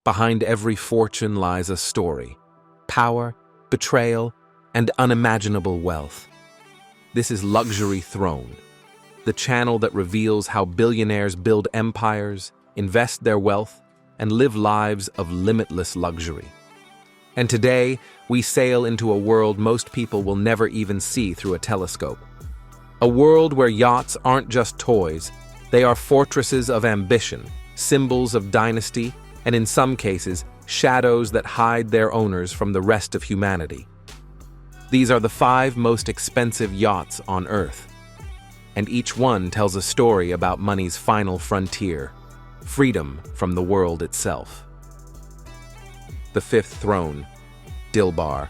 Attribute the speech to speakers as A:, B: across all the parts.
A: Behind every fortune lies a story: power, betrayal, and unimaginable wealth. This is Luxury Throne, the channel that reveals how billionaires build empires, invest their wealth, and live lives of limitless luxury. And today, we sail into a world most people will never even see through a telescope. A world where yachts aren't just toys, they are fortresses of ambition, symbols of dynasty, and in some cases, shadows that hide their owners from the rest of humanity. These are the 5 most expensive yachts on Earth, and each one tells a story about money's final frontier, freedom from the world itself. The 5th throne, Dilbar.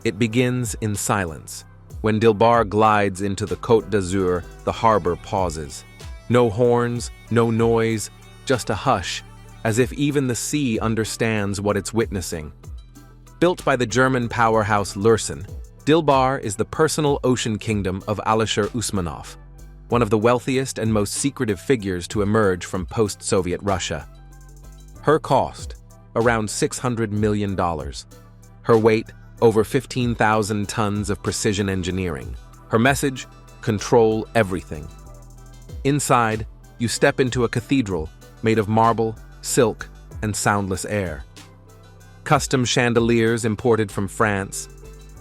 A: It begins in silence. When Dilbar glides into the Côte d'Azur, the harbor pauses. No horns, no noise, just a hush, as if even the sea understands what it's witnessing. Built by the German powerhouse Lürssen, Dilbar is the personal ocean kingdom of Alisher Usmanov, one of the wealthiest and most secretive figures to emerge from post-Soviet Russia. Her cost, around $600 million. Her weight, over 15,000 tons of precision engineering. Her message, control everything. Inside, you step into a cathedral made of marble, silk, and soundless air. Custom chandeliers imported from France,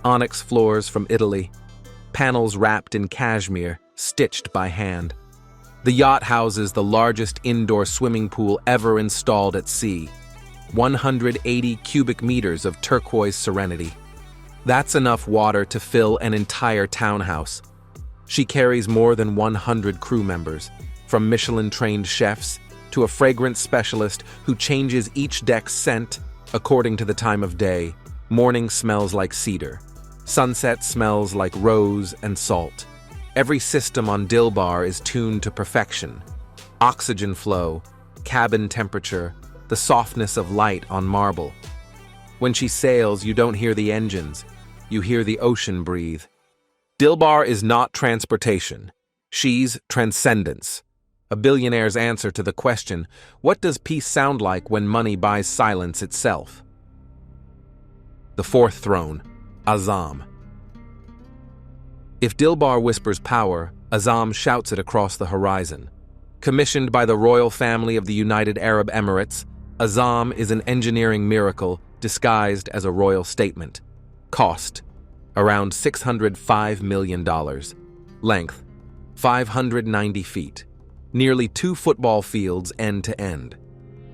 A: onyx floors from Italy, panels wrapped in cashmere, stitched by hand. The yacht houses the largest indoor swimming pool ever installed at sea, 180 cubic meters of turquoise serenity. That's enough water to fill an entire townhouse. She carries more than 100 crew members, from Michelin-trained chefs to a fragrance specialist who changes each deck's scent according to the time of day. Morning smells like cedar. Sunset smells like rose and salt. Every system on Dilbar is tuned to perfection. Oxygen flow, cabin temperature, the softness of light on marble. When she sails, you don't hear the engines. You hear the ocean breathe. Dilbar is not transportation. She's transcendence. A billionaire's answer to the question, what does peace sound like when money buys silence itself? The 4th throne, Azam. If Dilbar whispers power, Azam shouts it across the horizon. Commissioned by the royal family of the United Arab Emirates, Azam is an engineering miracle disguised as a royal statement. Cost, around $605 million. Length, 590 feet. Nearly 2 football fields end to end.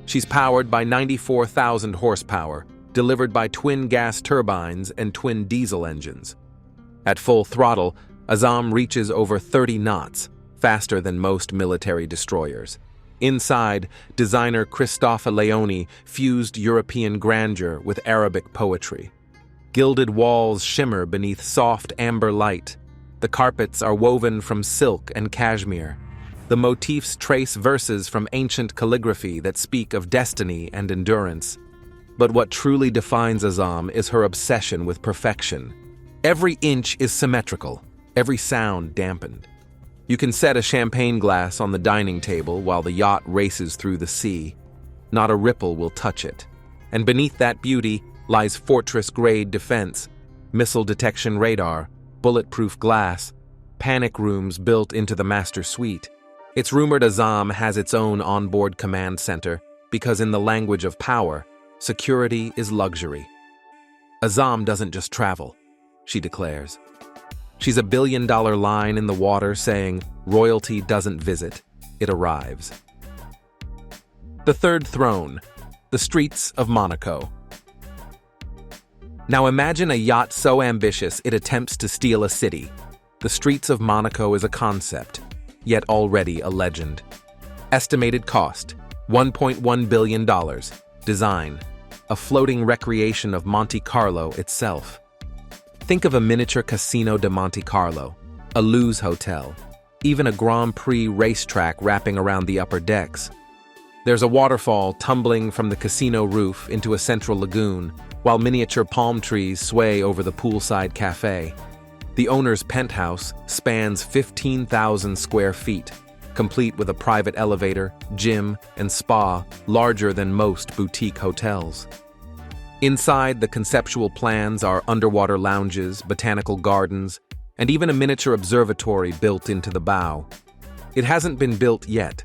A: She's powered by 94,000 horsepower, delivered by twin gas turbines and twin diesel engines. At full throttle, Azam reaches over 30 knots, faster than most military destroyers. Inside, designer Christophe Leoni fused European grandeur with Arabic poetry. Gilded walls shimmer beneath soft amber light. The carpets are woven from silk and cashmere. The motifs trace verses from ancient calligraphy that speak of destiny and endurance. But what truly defines Azam is her obsession with perfection. Every inch is symmetrical, every sound dampened. You can set a champagne glass on the dining table while the yacht races through the sea. Not a ripple will touch it. And beneath that beauty lies fortress-grade defense, missile detection radar, bulletproof glass, panic rooms built into the master suite. It's rumored Azam has its own onboard command center because in the language of power, security is luxury. Azam doesn't just travel, she declares. She's a billion-dollar line in the water saying, royalty doesn't visit, it arrives. The 3rd throne, the streets of Monaco. Now imagine a yacht so ambitious it attempts to steal a city. The streets of Monaco is a concept, yet already a legend. Estimated cost, $1.1 billion. Design, a floating recreation of Monte Carlo itself. Think of a miniature Casino de Monte Carlo, a Luz hotel, even a Grand Prix racetrack wrapping around the upper decks. There's a waterfall tumbling from the casino roof into a central lagoon, while miniature palm trees sway over the poolside cafe. The owner's penthouse spans 15,000 square feet, complete with a private elevator, gym, and spa larger than most boutique hotels. Inside, the conceptual plans are underwater lounges, botanical gardens, and even a miniature observatory built into the bow. It hasn't been built yet,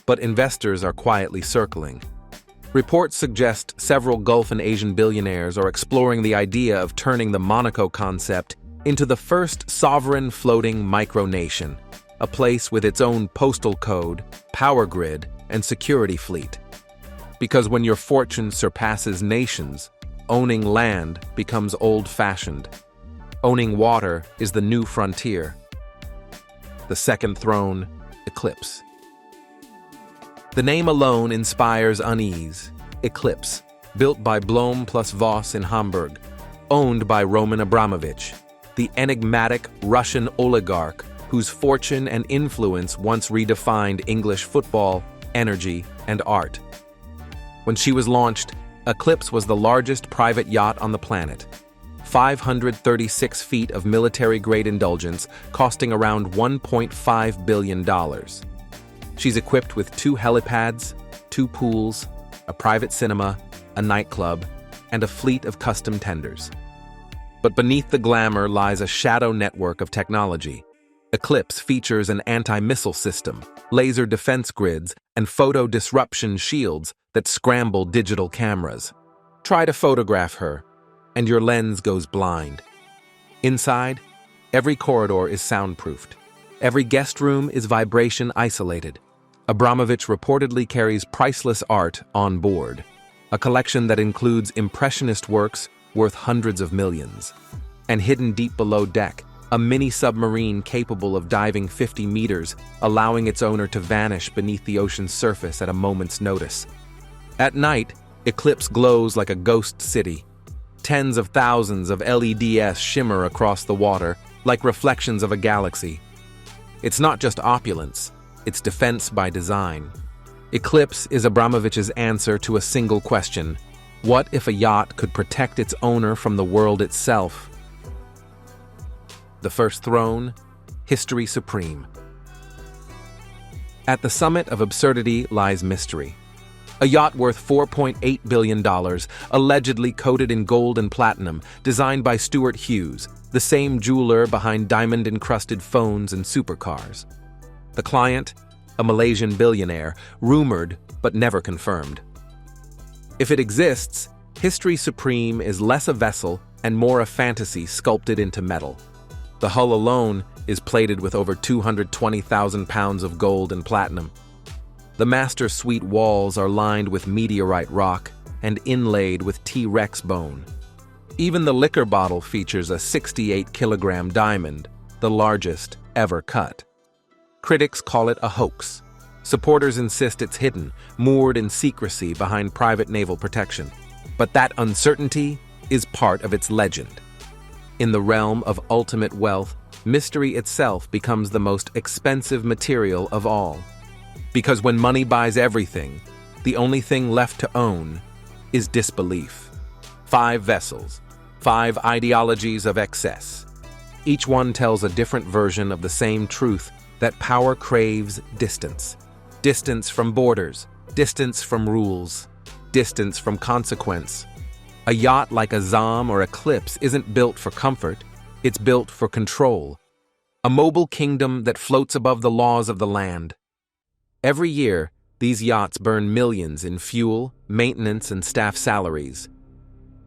A: but investors are quietly circling. Reports suggest several Gulf and Asian billionaires are exploring the idea of turning the Monaco concept into the first sovereign floating micronation, a place with its own postal code, power grid, and security fleet. Because when your fortune surpasses nations, owning land becomes old-fashioned. Owning water is the new frontier. The second throne, Eclipse. The name alone inspires unease. Eclipse, built by Blom plus Voss in Hamburg, owned by Roman Abramovich, the enigmatic Russian oligarch whose fortune and influence once redefined English football, energy, and art. When she was launched, Eclipse was the largest private yacht on the planet. 536 feet of military-grade indulgence costing around $1.5 billion. She's equipped with 2 helipads, 2 pools, a private cinema, a nightclub, and a fleet of custom tenders. But beneath the glamour lies a shadow network of technology. Eclipse features an anti-missile system, laser defense grids, and photo disruption shields that scramble digital cameras. Try to photograph her, and your lens goes blind. Inside, every corridor is soundproofed. Every guest room is vibration isolated. Abramovich reportedly carries priceless art on board, a collection that includes impressionist works worth hundreds of millions. And hidden deep below deck, a mini submarine capable of diving 50 meters, allowing its owner to vanish beneath the ocean's surface at a moment's notice. At night, Eclipse glows like a ghost city. Tens of thousands of LEDs shimmer across the water, like reflections of a galaxy. It's not just opulence, it's defense by design. Eclipse is Abramovich's answer to a single question: what if a yacht could protect its owner from the world itself? The first throne, history supreme. At the summit of absurdity lies mystery. A yacht worth $4.8 billion, allegedly coated in gold and platinum, designed by Stuart Hughes, the same jeweler behind diamond-encrusted phones and supercars. The client, a Malaysian billionaire, rumored but never confirmed. If it exists, history supreme is less a vessel and more a fantasy sculpted into metal. The hull alone is plated with over 220,000 pounds of gold and platinum. The master suite walls are lined with meteorite rock and inlaid with T-Rex bone. Even the liquor bottle features a 68-kilogram diamond, the largest ever cut. Critics call it a hoax. Supporters insist it's hidden, moored in secrecy behind private naval protection. But that uncertainty is part of its legend. In the realm of ultimate wealth, mystery itself becomes the most expensive material of all. Because when money buys everything, the only thing left to own is disbelief. 5 vessels, 5 ideologies of excess. Each one tells a different version of the same truth that power craves distance. Distance from borders, distance from rules, distance from consequence. A yacht like a Zam or Eclipse isn't built for comfort, it's built for control. A mobile kingdom that floats above the laws of the land. Every year, these yachts burn millions in fuel, maintenance, and staff salaries.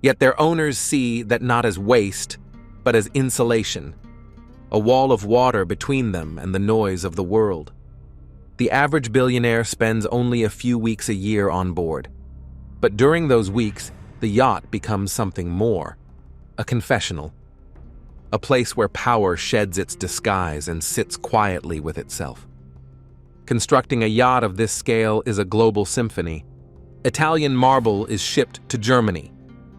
A: Yet their owners see that not as waste, but as insulation. A wall of water between them and the noise of the world. The average billionaire spends only a few weeks a year on board. But during those weeks, the yacht becomes something more. A confessional. A place where power sheds its disguise and sits quietly with itself. Constructing a yacht of this scale is a global symphony. Italian marble is shipped to Germany.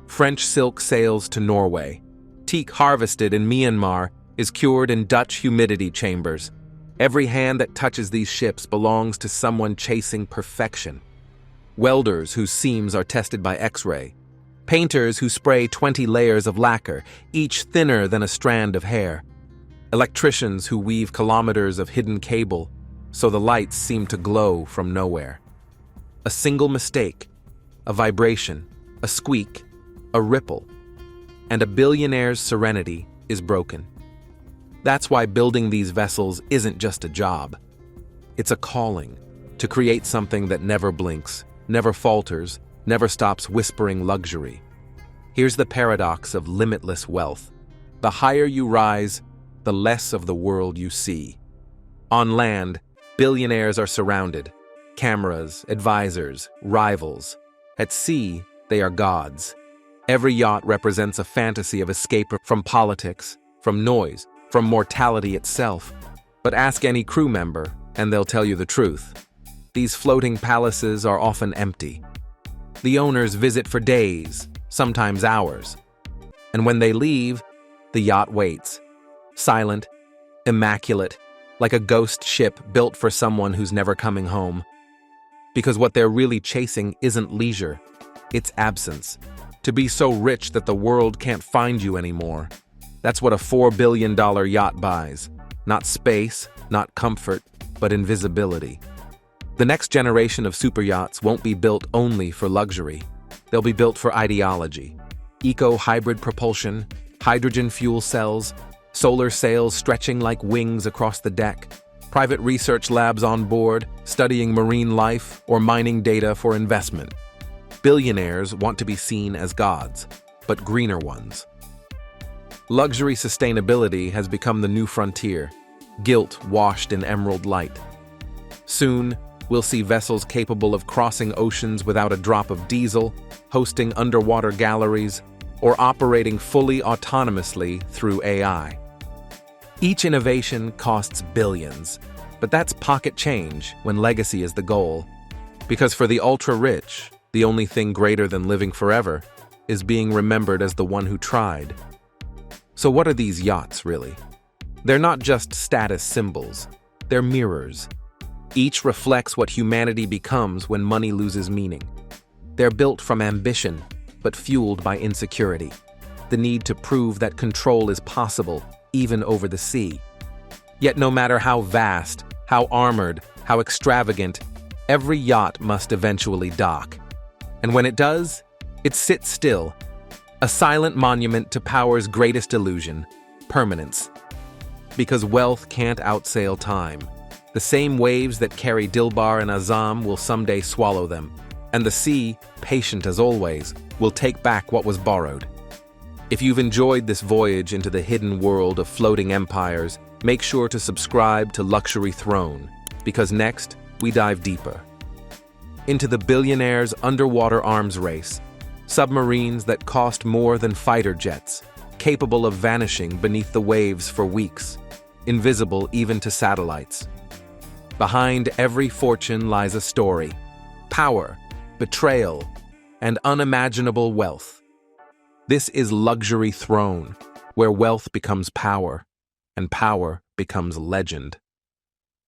A: French silk sails to Norway. Teak harvested in Myanmar is cured in Dutch humidity chambers. Every hand that touches these ships belongs to someone chasing perfection. Welders whose seams are tested by X-ray. Painters who spray 20 layers of lacquer, each thinner than a strand of hair. Electricians who weave kilometers of hidden cable. so the lights seem to glow from nowhere. A single mistake, a vibration, a squeak, a ripple, and a billionaire's serenity is broken. That's why building these vessels isn't just a job. It's a calling to create something that never blinks, never falters, never stops whispering luxury. Here's the paradox of limitless wealth. The higher you rise, the less of the world you see. On land, billionaires are surrounded. Cameras, advisors, rivals. At sea, they are gods. Every yacht represents a fantasy of escape from politics, from noise, from mortality itself. But ask any crew member, and they'll tell you the truth. These floating palaces are often empty. The owners visit for days, sometimes hours. And when they leave, the yacht waits. Silent, immaculate, like a ghost ship built for someone who's never coming home. Because what they're really chasing isn't leisure, it's absence. To be so rich that the world can't find you anymore. That's what a $4 billion yacht buys. Not space, not comfort, but invisibility. The next generation of superyachts won't be built only for luxury. They'll be built for ideology. Eco-hybrid propulsion, hydrogen fuel cells, solar sails stretching like wings across the deck, private research labs on board, studying marine life or mining data for investment. Billionaires want to be seen as gods, but greener ones. Luxury sustainability has become the new frontier, gilt washed in emerald light. Soon, we'll see vessels capable of crossing oceans without a drop of diesel, hosting underwater galleries, or operating fully autonomously through AI. Each innovation costs billions, but that's pocket change when legacy is the goal. Because for the ultra-rich, the only thing greater than living forever is being remembered as the one who tried. So what are these yachts, really? They're not just status symbols, they're mirrors. Each reflects what humanity becomes when money loses meaning. They're built from ambition, but fueled by insecurity. The need to prove that control is possible, even over the sea. Yet no matter how vast, how armored, how extravagant, every yacht must eventually dock. And when it does, it sits still, a silent monument to power's greatest illusion, permanence. Because wealth can't outsail time. The same waves that carry Dilbar and Azam will someday swallow them, and the sea, patient as always, will take back what was borrowed. If you've enjoyed this voyage into the hidden world of floating empires, make sure to subscribe to Luxury Throne, because next, we dive deeper. Into the billionaire's underwater arms race, submarines that cost more than fighter jets, capable of vanishing beneath the waves for weeks, invisible even to satellites. Behind every fortune lies a story, power, betrayal, and unimaginable wealth. This is Luxury Throne, where wealth becomes power, and power becomes legend.